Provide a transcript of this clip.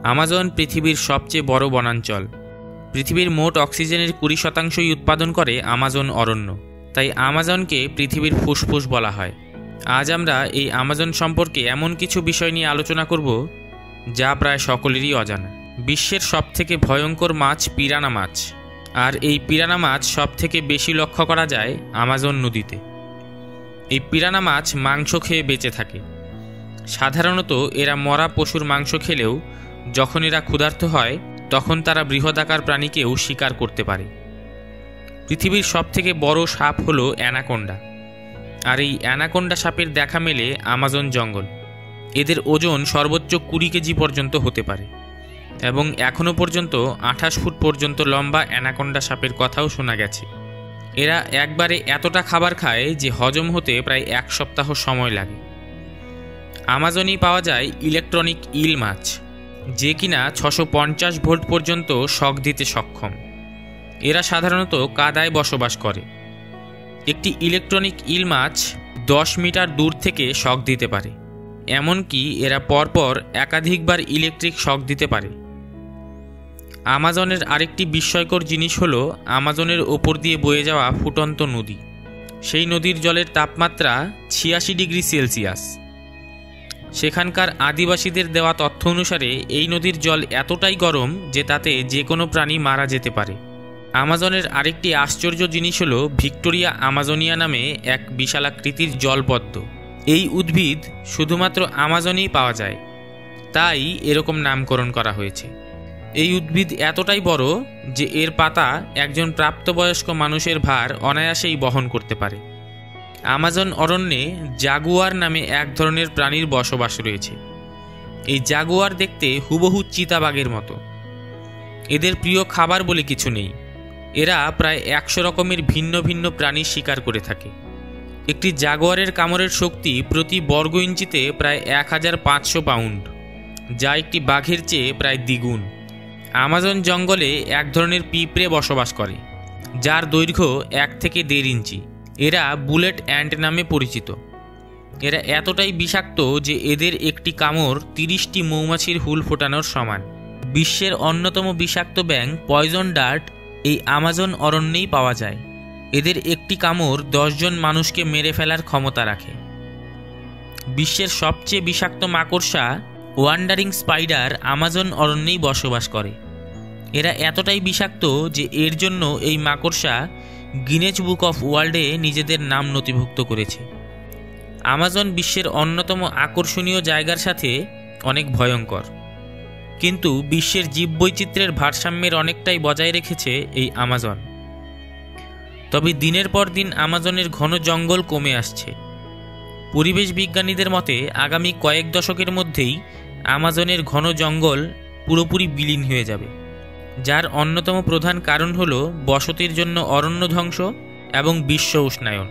Amazon পৃথিবীর সবচেয়ে বড় বনাঞ্চল। পৃথিবীর মোট অক্সিজেনের 20% উৎপাদন করে আমাজন অরণ্য। তাই আমাজনকে পৃথিবীর ফুসফুস বলা হয়। আজ আমরা এই আমাজন সম্পর্কে এমন কিছু বিষয় নিয়ে আলোচনা করব যা প্রায় সকলেরই অজানা। বিশ্বের সবথেকে ভয়ঙ্কর মাছ পিরানা মাছ, আর এই পিরানা মাছ সবথেকে বেশি লক্ষ্য করা যায় আমাজন নদীতে। এই পিরানা মাছ মাংস খেয়ে বেঁচে থাকে। সাধারণত এরা মরা পশুর মাংস খেলেও যখন এরা ক্ষুধার্ত হয় তখন তারা বৃহদাকার প্রাণীকেও শিকার করতে পারে। পৃথিবীর সবথেকে বড় সাপ হলো অ্যানাকোন্ডা, আর এই অ্যানাকোন্ডা সাপের দেখা মেলে আমাজন জঙ্গল। এদের ওজন সর্বোচ্চ 20 কেজি পর্যন্ত হতে পারে এবং এখনও পর্যন্ত 28 ফুট পর্যন্ত লম্বা অ্যানাকোন্ডা সাপের কথাও শোনা গেছে। এরা একবারে এতটা খাবার খায় যে হজম হতে প্রায় 1 সপ্তাহ সময় লাগে। আমাজনেই পাওয়া যায় ইলেকট্রনিক ইল মাছ, যে কিনা 650 ভোল্ট পর্যন্ত শক দিতে সক্ষম। এরা সাধারণত কাদায় বসবাস করে। একটি ইলেকট্রনিক ইল মাছ 10 মিটার দূর থেকে শক দিতে পারে। এমনকি এরা পরপর একাধিকবার ইলেকট্রিক শক দিতে পারে। আমাজনের আরেকটি বিস্ময়কর জিনিস হলো আমাজনের ওপর দিয়ে বয়ে যাওয়া ফুটন্ত নদী। সেই নদীর জলের তাপমাত্রা 86 ডিগ্রি সেলসিয়াস। সেখানকার আদিবাসীদের দেওয়া তথ্য অনুসারে এই নদীর জল এতটাই গরম যে তাতে যে কোনো প্রাণী মারা যেতে পারে। আমাজনের আরেকটি আশ্চর্য জিনিস হলো ভিক্টোরিয়া আমাজনিয়া নামে এক বিশালাকৃতির জলপদ্ম। এই উদ্ভিদ শুধুমাত্র আমাজনেই পাওয়া যায়, তাই এরকম নামকরণ করা হয়েছে। এই উদ্ভিদ এতটাই বড় যে এর পাতা একজন প্রাপ্তবয়স্ক মানুষের ভার অনায়াসেই বহন করতে পারে। আমাজন অরণ্যে জাগুয়ার নামে এক ধরনের প্রাণীর বসবাস রয়েছে। এই জাগুয়ার দেখতে হুবহু চিতাবাঘের মতো। এদের প্রিয় খাবার বলে কিছু নেই। এরা প্রায় 100 রকমের ভিন্ন ভিন্ন প্রাণী শিকার করে থাকে। একটি জাগুয়ারের কামড়ের শক্তি প্রতি বর্গ ইঞ্চিতে প্রায় 1500 পাউন্ড, যা একটি বাঘের চেয়ে প্রায় দ্বিগুণ। আমাজন জঙ্গলে এক ধরনের পিঁপড়ে বসবাস করে, যার দৈর্ঘ্য 1 থেকে 1.5 ইঞ্চি। এরা বুলেট অ্যান্ট নামে পরিচিত। এরা এতটাই বিষাক্ত যে এদের একটি কামড় 30টি মৌমাছির হুল ফোটানোর সমান। বিশ্বের অন্যতম বিষাক্ত ব্যাঙ পয়জন ডার্ট এই আমাজন অরণ্যেই পাওয়া যায়। এদের একটি কামড় 10 জন মানুষকে মেরে ফেলার ক্ষমতা রাখে। বিশ্বের সবচেয়ে বিষাক্ত মাকড়সা ওয়ান্ডারিং স্পাইডার আমাজন অরণ্যেই বসবাস করে। এরা এতটাই বিষাক্ত যে এর জন্য এই মাকড়সা গিনেস বুক অফ ওয়ার্ল্ডে নিজেদের নাম নথিভুক্ত করেছে। আমাজন বিশ্বের অন্যতম আকর্ষণীয় জায়গার সাথে অনেক ভয়ঙ্কর, কিন্তু বিশ্বের জীববৈচিত্র্যের ভারসাম্যের অনেকটাই বজায় রেখেছে এই আমাজন। তবে দিনের পর দিন আমাজনের ঘন জঙ্গল কমে আসছে। পরিবেশ বিজ্ঞানীদের মতে আগামী কয়েক দশকের মধ্যেই আমাজনের ঘন জঙ্গল পুরোপুরি বিলীন হয়ে যাবে, যার অন্যতম প্রধান কারণ হল বসতির জন্য অরণ্য ধ্বংস এবং বিশ্ব উষ্ণায়ন।